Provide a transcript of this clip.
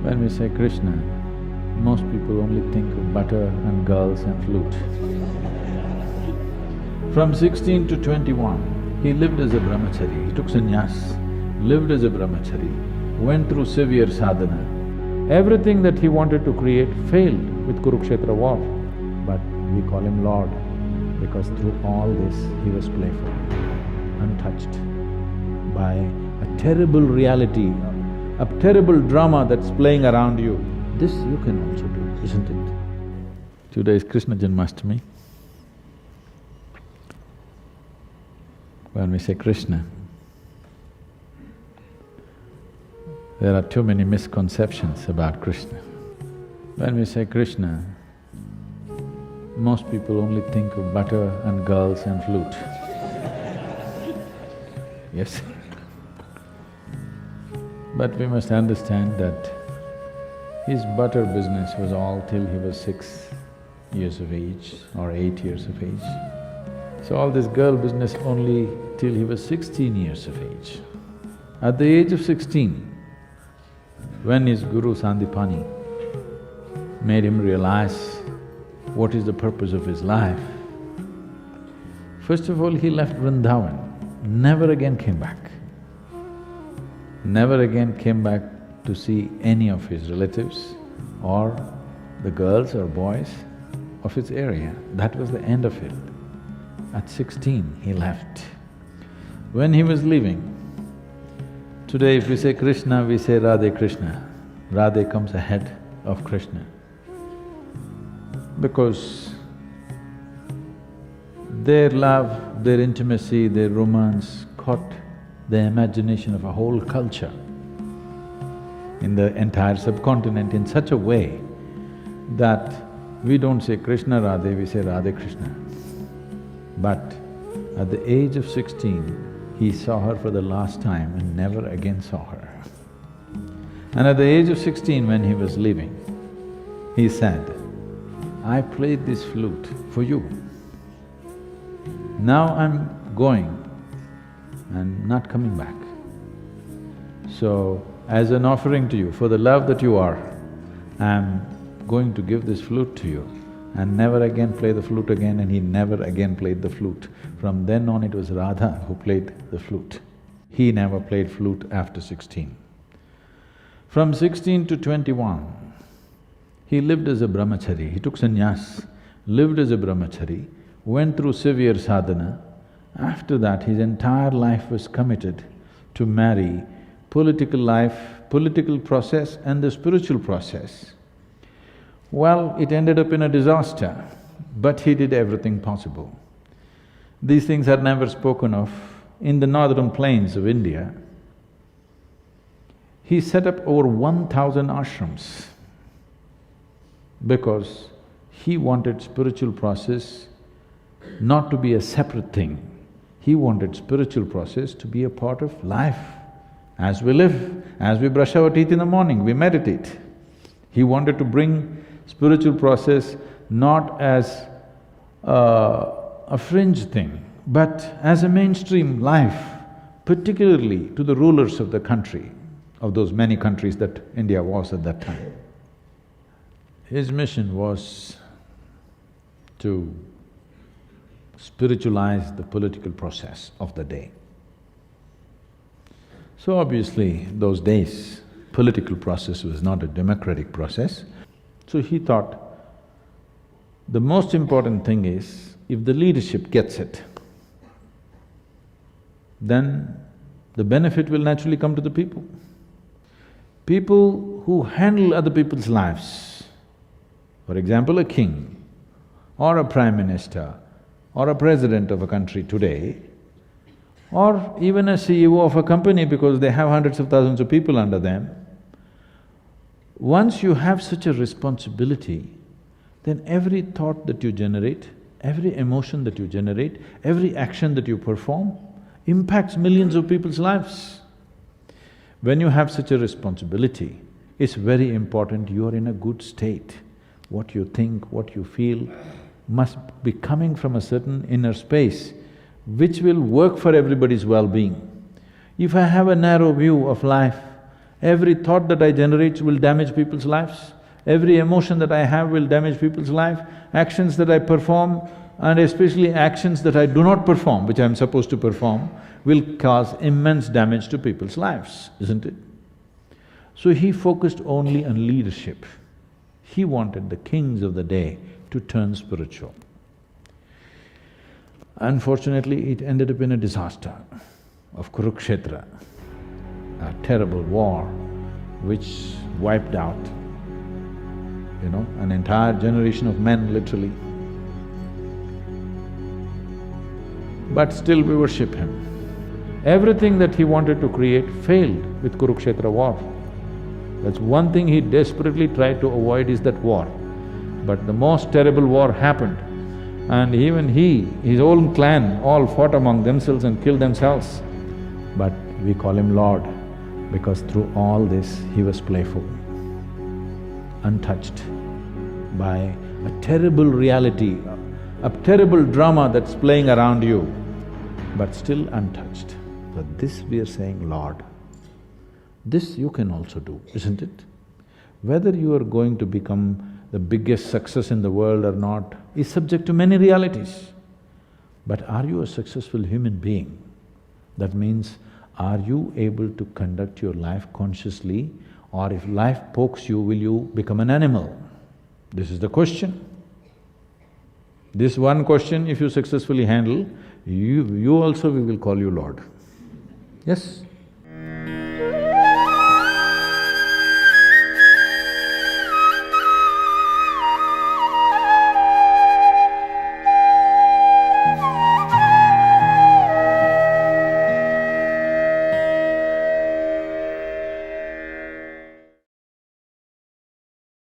When we say Krishna, most people only think of butter and girls and flute. From 16 to 21, he lived as a brahmachari, he took sannyas, lived as a brahmachari, went through severe sadhana. Everything that he wanted to create failed with Kurukshetra war, but we call him Lord because through all this he was playful, untouched by a terrible reality, a terrible drama that's playing around you. This you can also do, isn't it? Today is Krishna Janmashtami. When we say Krishna, there are too many misconceptions about Krishna. When we say Krishna, most people only think of butter and girls and flute. Yes? But we must understand that his butter business was all till he was 6 years of age or 8 years of age. So all this girl business only till he was 16 years of age. At the age of 16, when his guru Sandipani made him realize what is the purpose of his life, first of all he left Vrindavan, never again came back. Never again came back to see any of his relatives or the girls or boys of his area. That was the end of it. At 16, he left. When he was leaving, today if we say Krishna, we say Radhe Krishna. Radhe comes ahead of Krishna because their love, their intimacy, their romance caught the imagination of a whole culture in the entire subcontinent in such a way that we don't say Krishna Radhe, we say Radhe Krishna. But at the age of 16, he saw her for the last time and never again saw her. And at the age of 16, when he was leaving, he said, I played this flute for you. Now I'm going and not coming back. So, as an offering to you, for the love that you are, I'm going to give this flute to you and never again play the flute again, and he never again played the flute. From then on it was Radha who played the flute. He never played flute after 16. From 16 to 21, he lived as a brahmachari, he took sannyas, lived as a brahmachari, went through severe sadhana. After that, his entire life was committed to marry political life, political process and the spiritual process. Well, it ended up in a disaster, but he did everything possible. These things are never spoken of. In the northern plains of India, he set up over 1,000 ashrams because he wanted spiritual process not to be a separate thing. He wanted spiritual process to be a part of life. As we live, as we brush our teeth in the morning, we meditate. He wanted to bring spiritual process not as a fringe thing, but as a mainstream life, particularly to the rulers of the country, of those many countries that India was at that time. His mission was to spiritualize the political process of the day. So obviously, those days, political process was not a democratic process. So he thought, the most important thing is, if the leadership gets it, then the benefit will naturally come to the people. People who handle other people's lives, for example, a king or a prime minister or a president of a country today, or even a CEO of a company because they have hundreds of thousands of people under them, once you have such a responsibility, then every thought that you generate, every emotion that you generate, every action that you perform impacts millions of people's lives. When you have such a responsibility, it's very important you are in a good state. What you think, what you feel must be coming from a certain inner space which will work for everybody's well-being. If I have a narrow view of life Every thought that I generate will damage people's lives. Every emotion that I have will damage people's life. Actions that I perform, and especially actions that I do not perform, which I'm supposed to perform, will cause immense damage to people's lives, isn't it? So he focused only on leadership. He wanted the kings of the day to turn spiritual. Unfortunately, it ended up in a disaster of Kurukshetra, a terrible war which wiped out, an entire generation of men, literally. But still we worship him. Everything that he wanted to create failed with Kurukshetra war. That's one thing he desperately tried to avoid, is that war. But the most terrible war happened, and even his own clan all fought among themselves and killed themselves. But we call him Lord, because through all this he was playful, untouched by a terrible reality, a terrible drama that's playing around you, but still untouched. So this we are saying, Lord. This you can also do, isn't it? Whether you are going to become the biggest success in the world or not is subject to many realities. But are you a successful human being? That means, are you able to conduct your life consciously, or if life pokes you, will you become an animal? This is the question. This one question, if you successfully handle, you also, we will call you Lord. Yes?